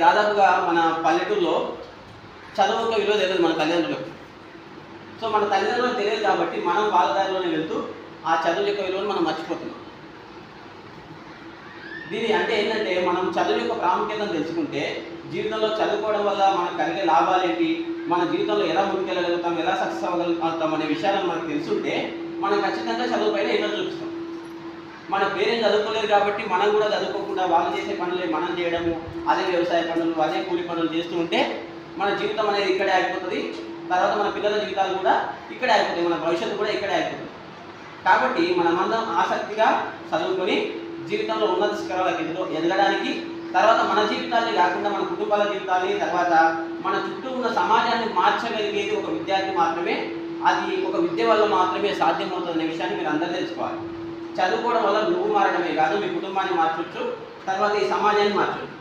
దాదాపుగా మన పల్లెటూరులో చదువు యొక్క విలువ తెలియదు మన తల్లిదండ్రులకు. సో మన తల్లిదండ్రులకు తెలియదు కాబట్టి మనం వాళ్ళ దారిలోనే వెళ్తూ ఆ చదువు యొక్క విలువను మనం మర్చిపోతున్నాం. దీని అంటే ఏంటంటే మనం చదువు యొక్క ప్రాముఖ్యతను తెలుసుకుంటే జీవితంలో చదువుకోవడం వల్ల మనకు కలిగే లాభాలు ఏంటి, మన జీవితంలో ఎలా ముందుకెళ్ళగలుగుతాం, ఎలా సక్సెస్ అవ్వగలుగుతాం అనే విషయాలను మనకు తెలుసుంటే మనం ఖచ్చితంగా చదువు పైన ఇంట్రెస్ట్ చూపిస్తాం. మన పేరెంట్స్ చదువుకోలేదు కాబట్టి మనం కూడా చదువుకోకుండా వాళ్ళు చేసే పనులే మనం చేయడము, అదే వ్యవసాయ పనులు, అదే కూలి పనులు చేస్తూ ఉంటే మన జీవితం అనేది ఇక్కడే ఆగిపోతుంది. తర్వాత మన పిల్లల జీవితాలు కూడా ఇక్కడే ఆగిపోతాయి, మన భవిష్యత్తు కూడా ఇక్కడే ఆగిపోతుంది. కాబట్టి మనమందరం ఆసక్తిగా చదువుకొని జీవితంలో ఉన్నత శిఖరాలకు ఎదగడానికి, తర్వాత మన జీవితాన్ని కాకుండా మన కుటుంబాల జీవితాన్ని, తర్వాత మన చుట్టూ ఉన్న సమాజాన్ని మార్చగలిగేది ఒక విద్యార్థి మాత్రమే. అది ఒక విద్య వల్ల మాత్రమే సాధ్యమవుతుందనే విషయాన్ని మీరు అందరూ తెలుసుకోవాలి. చదువుకోవడం వల్ల నువ్వు మారడమే కాదు, మీ కుటుంబాన్ని మార్చవచ్చు, తర్వాత ఈ సమాజాన్ని మార్చవచ్చు.